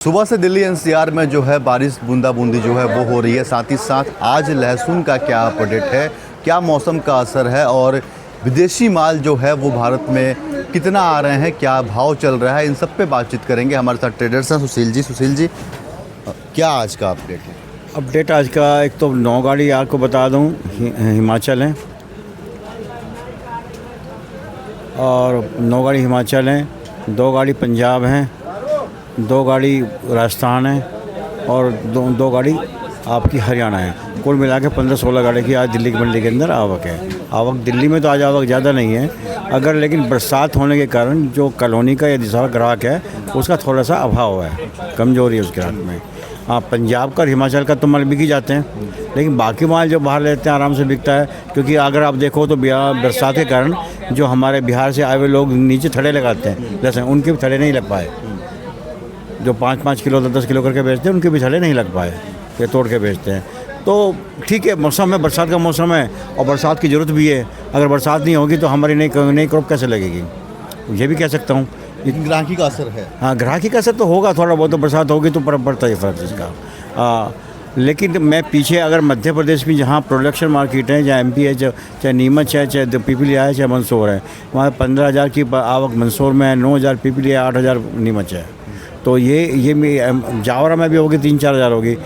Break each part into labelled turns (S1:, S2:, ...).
S1: सुबह से दिल्ली एनसीआर में जो है बारिश बूंदाबूंदी जो है वो हो रही है। साथ ही साथ आज लहसुन का क्या अपडेट है, क्या मौसम का असर है और विदेशी माल जो है वो भारत में कितना आ रहे हैं, क्या भाव चल रहा है, इन सब पे बातचीत करेंगे। हमारे साथ ट्रेडर्स हैं सुशील जी, क्या आज का अपडेट है?
S2: अपडेट आज का एक तो 9 गाड़ी आपको बता दूं हिमाचल हैं और 9 गाड़ी हिमाचल हैं, 2 गाड़ी पंजाब हैं, 2 गाड़ी राजस्थान है और दो गाड़ी आपकी हरियाणा है। कुल मिला के 15-16 गाड़ी की आज दिल्ली की मंडी के अंदर आवक है। आवक दिल्ली में तो आज आवक ज़्यादा नहीं है, अगर लेकिन बरसात होने के कारण जो कॉलोनी का या दूसरा ग्राहक है उसका थोड़ा सा अभाव है, कमजोरी है उस ग्राहक में। हाँ, पंजाब का और हिमाचल का तो माल बिक ही जाते हैं, लेकिन बाकी माल जो बाहर लेते हैं आराम से बिकता है। क्योंकि अगर आप देखो तो बरसात के कारण जो हमारे बिहार से आए हुए लोग नीचे थड़े लगाते हैं, जैसे उनके भी थड़े नहीं लग पाए। जो 5-5 किलो 10 किलो करके बेचते हैं उनके भी थड़े नहीं लग पाए, ये तोड़ के बेचते हैं। तो ठीक है, मौसम है, बरसात का मौसम है और बरसात की ज़रूरत भी है। अगर बरसात नहीं होगी तो हमारी नई क्रॉप कैसे लगेगी, ये भी कह सकता हूँ।
S1: ग्राहकी का असर है।
S2: हाँ, ग्राहकी का असर तो होगा थोड़ा बहुत, तो बरसात होगी तो पड़ता ही फर्क इसका। लेकिन मैं पीछे अगर मध्य प्रदेश में जहाँ प्रोडक्शन मार्केट है, चाहे MP है, चाहे नीमच है, चाहे पीपली है, चाहे मंदसौर है, वहाँ 15,000 की आवक मंदसौर में है, 9,000 पीपली है, 8,000 नीमच है। तो ये जावरा में भी होगी 3-4 हज़ार होगी,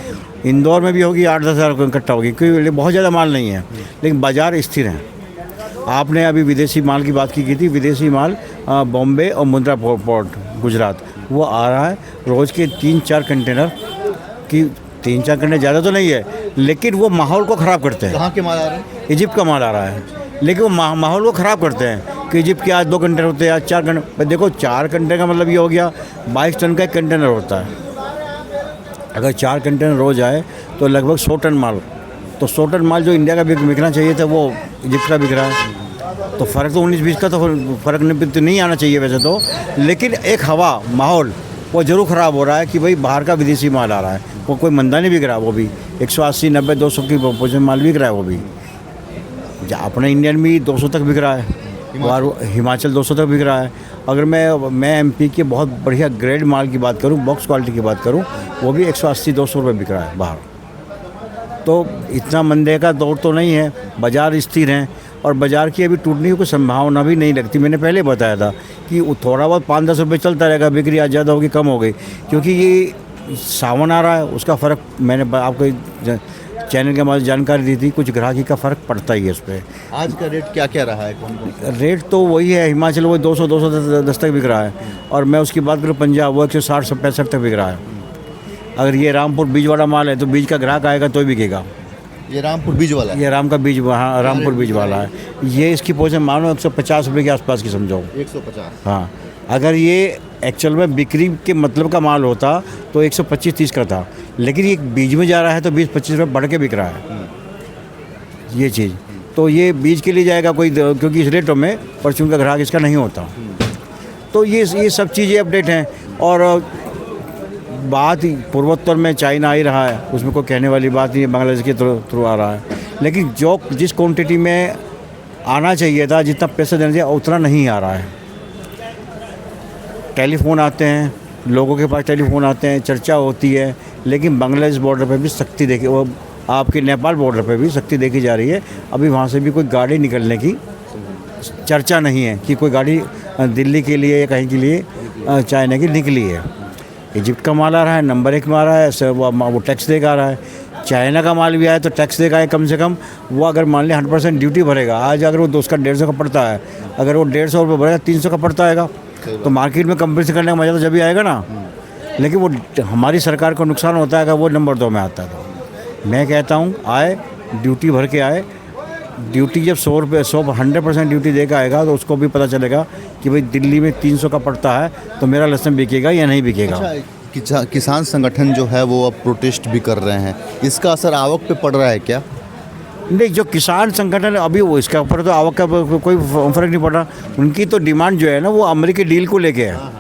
S2: इंदौर में भी होगी 8-10 हज़ार इकट्ठा होगी, क्योंकि बहुत ज़्यादा माल नहीं है, लेकिन बाज़ार स्थिर हैं। आपने अभी विदेशी माल की बात की थी, विदेशी माल बॉम्बे और मुंद्रा पोर्ट गुजरात वो आ रहा है रोज़ के 3-4 कंटेनर की। 3-4 कंटेनर ज़्यादा तो नहीं है, लेकिन वो माहौल को ख़राब करते हैं।
S1: कहाँ के माल आ रहे हैं?
S2: इजिप्ट का माल आ रहा है, लेकिन वो माहौल को ख़राब करते हैं कि इजिप्ट के आज 2 कंटेनर होते हैं, आज 4 कंटेनर। देखो 4 कंटेनर का मतलब ये हो गया 22 टन का एक कंटेनर होता है। अगर 4 कंटेनर रोज़ आए तो लगभग 100 टन माल, तो 100 टन माल जो इंडिया का बिकना चाहिए था वो इजिप्ट का बिक रहा है। तो फ़र्क तो 19-20 का तो फ़र्क नहीं आना चाहिए वैसे तो, लेकिन एक हवा माहौल वो ज़रूर ख़राब हो रहा है कि भाई बाहर का विदेशी माल आ रहा है। वो कोई मंदा नहीं बिक रहा, वो भी 180, 90, 200 की पोजीशन माल बिक रहा है। वो भी अपने इंडियन भी 200 तक बिक रहा है और हिमाचल 200 तक बिक रहा है। अगर मैं MP के बहुत बढ़िया ग्रेड माल की बात करूं, बॉक्स क्वालिटी की बात करूं, वो भी 180-200 रुपये बिक रहा है बाहर। तो इतना मंदे का दौर तो नहीं है, बाज़ार स्थिर हैं और बाज़ार की अभी टूटने की कोई संभावना भी नहीं लगती। मैंने पहले बताया था कि थोड़ा बहुत 5-10 रुपये चलता रहेगा, बिक्री आज ज़्यादा होगी कम हो गई, क्योंकि ये सावन आ रहा है, उसका फ़र्क मैंने आपको चैनल के माध्यम जानकारी दी थी, कुछ ग्राहकी का फ़र्क पड़ता ही है उस पर।
S1: आज का रेट क्या क्या रहा है? कौन
S2: रेट तो वही है, हिमाचल वो 200-210 तक बिक रहा है और मैं उसकी बात करूँ पंजाब वो 160-165 तक बिक रहा है। अगर ये रामपुर बीज वाला माल है तो बीज का ग्राहक आएगा तो ही बिकेगा।
S1: ये रामपुर बीज वाला है?
S2: ये राम का बीज, वहाँ रामपुर बीज वाला है। ये इसकी पोजीशन मानो 150 रुपये के आसपास की समझो।
S1: 150?
S2: हाँ, अगर ये एक्चुअल में बिक्री के मतलब का माल होता तो 125-30 का था, लेकिन ये बीज में जा रहा है तो 20-25 रुपये बढ़ के बिक रहा है ये चीज़। तो ये बीज के लिए जाएगा कोई, क्योंकि इस रेटों में परचून का ग्राहक इसका नहीं होता। तो ये सब चीज़ें अपडेट हैं। और बात पूर्वोत्तर में चाइना आ ही रहा है, उसमें कोई कहने वाली बात नहीं है, बांग्लादेश के थ्रू आ रहा है, लेकिन जो जिस क्वांटिटी में आना चाहिए था, जितना पैसा देना चाहिए उतना नहीं आ रहा है। टेलीफोन आते हैं, लोगों के पास टेलीफोन आते हैं, चर्चा होती है, लेकिन बांग्लादेश बॉर्डर पे भी सख्ती देखी, वो आपके नेपाल बॉर्डर पे भी सख्ती देखी जा रही है। अभी वहाँ से भी कोई गाड़ी निकलने की चर्चा नहीं है कि कोई गाड़ी दिल्ली के लिए या कहीं के लिए चाइना की निकली है। इजिप्ट का माल आ रहा है, नंबर 1 में आ रहा है, वो टैक्स देगा आ रहा है। चाइना का माल भी आया तो टैक्स देगा है कम से कम। वो अगर मान लिया 100% ड्यूटी भरेगा, आज अगर वो उसका 150 का पड़ता है, अगर वो 150 रुपये भरेगा 300 का पड़ता आएगा, तो मार्केट में कंपटीशन करने का मजा तो जब भी आएगा ना। लेकिन वो हमारी सरकार को नुकसान होता है अगर वो नंबर 2 में आता है। तो मैं कहता हूँ आए, ड्यूटी भर के आए। ड्यूटी जब 100% ड्यूटी देकर आएगा तो उसको भी पता चलेगा कि भाई दिल्ली में 300 का पड़ता है तो मेरा लहसुन बिकेगा या नहीं बिकेगा।
S1: अच्छा, किसान संगठन जो है वो अब प्रोटेस्ट भी कर रहे हैं, इसका असर आवक पे पड़ रहा है क्या?
S2: नहीं, जो किसान संगठन अभी वो इसका ऊपर तो आवक का कोई फर्क नहीं पड़ रहा। उनकी तो डिमांड जो है ना वो अमेरिकी डील को लेके है।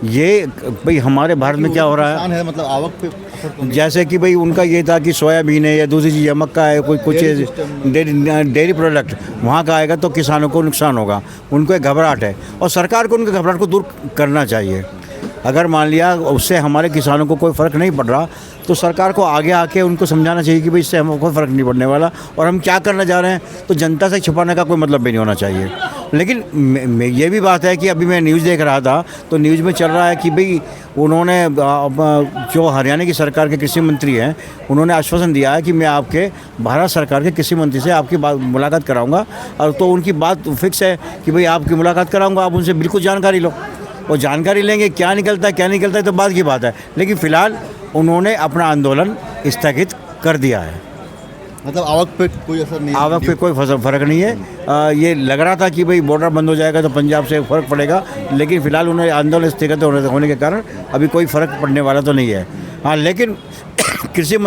S2: ये भाई हमारे भारत में क्या हो रहा है,
S1: मतलब आवक पे
S2: जैसे कि भाई उनका ये था कि सोयाबीन है या दूसरी चीज़ मक्का है, कोई कुछ डेयरी प्रोडक्ट वहाँ का आएगा तो किसानों को नुकसान होगा, उनको एक घबराहट है और सरकार को उनके घबराहट को दूर करना चाहिए। अगर मान लिया उससे हमारे किसानों को कोई फ़र्क नहीं पड़ रहा तो सरकार को आगे आके उनको समझाना चाहिए कि भाई इससे हमको कोई फ़र्क नहीं पड़ने वाला और हम क्या करना चाह रहे हैं, तो जनता से छिपाने का कोई मतलब भी नहीं होना चाहिए। लेकिन ये भी बात है कि अभी मैं न्यूज़ देख रहा था तो न्यूज़ में चल रहा है कि भाई उन्होंने जो हरियाणा की सरकार के कृषि मंत्री हैं उन्होंने आश्वासन दिया है कि मैं आपके भारत सरकार के कृषि मंत्री से आपकी मुलाकात कराऊंगा, और तो उनकी बात फिक्स है कि भाई आपकी मुलाकात कराऊंगा, आप उनसे बिल्कुल जानकारी लो। और जानकारी लेंगे, क्या निकलता है तो बात की बात है। लेकिन फ़िलहाल उन्होंने अपना आंदोलन स्थगित कर दिया है।
S1: मतलब आवक पे कोई असर नहीं,
S2: आवक पे कोई फ़र्क नहीं है। ये लग रहा था कि भाई बॉर्डर बंद हो जाएगा तो पंजाब से फ़र्क पड़ेगा, लेकिन फ़िलहाल उन्हें आंदोलन स्थगित होने के कारण अभी कोई फ़र्क पड़ने वाला तो नहीं है। हाँ, लेकिन कृषि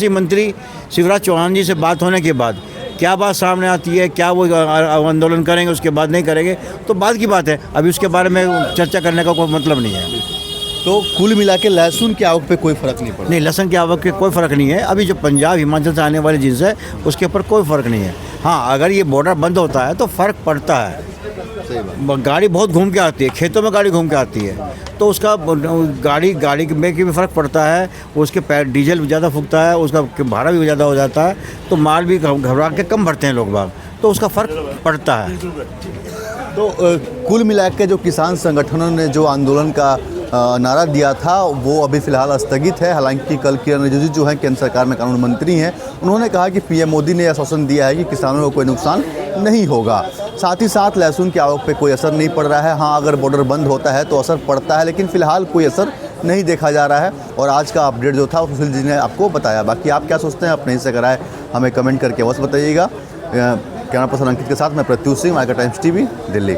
S2: मंत्री शिवराज चौहान जी से बात होने के बाद क्या बात सामने आती है, क्या वो आंदोलन करेंगे उसके बाद नहीं करेंगे तो बात की बात है, अभी उसके बारे में चर्चा करने का कोई मतलब नहीं है।
S1: तो कुल मिला के लहसुन की आवक पे कोई फ़र्क नहीं पड़ा?
S2: नहीं, लहसुन की आवक के कोई फ़र्क नहीं है। अभी जो पंजाब हिमाचल से आने वाली जिन्स है उसके ऊपर कोई फ़र्क नहीं है। हाँ, अगर ये बॉर्डर बंद होता है तो फ़र्क पड़ता है।
S1: सही बात।
S2: गाड़ी बहुत घूम के आती है, खेतों में गाड़ी घूम के आती है तो उसका गाड़ी में भी फ़र्क पड़ता है, उसके डीजल ज़्यादा फूकता है, उसका भाड़ा भी ज़्यादा हो जाता है, तो माल भी घबरा के कम भरते हैं लोग बाग, तो उसका फ़र्क पड़ता है।
S1: तो कुल मिला के जो किसान संगठनों ने जो आंदोलन का नारा दिया था वो अभी फ़िलहाल स्थगित है। हालांकि कल किरण रिजिजू जो हैं केंद्र सरकार में कानून मंत्री हैं, उन्होंने कहा कि पीएम मोदी ने आश्वासन दिया है कि किसानों को कोई नुकसान नहीं होगा। साथ ही साथ लहसुन की आवक पे कोई असर नहीं पड़ रहा है। हाँ, अगर बॉर्डर बंद होता है तो असर पड़ता है, लेकिन फ़िलहाल कोई असर नहीं देखा जा रहा है। और आज का अपडेट जो था सुशील जी ने आपको बताया। बाकी आप क्या सोचते हैं अपने हिस्से कराए हमें कमेंट करके अवश्य बताइएगा। कैमरा पर्सन अंकित के साथ मैं Pratyush Singh, market times TV, Delhi.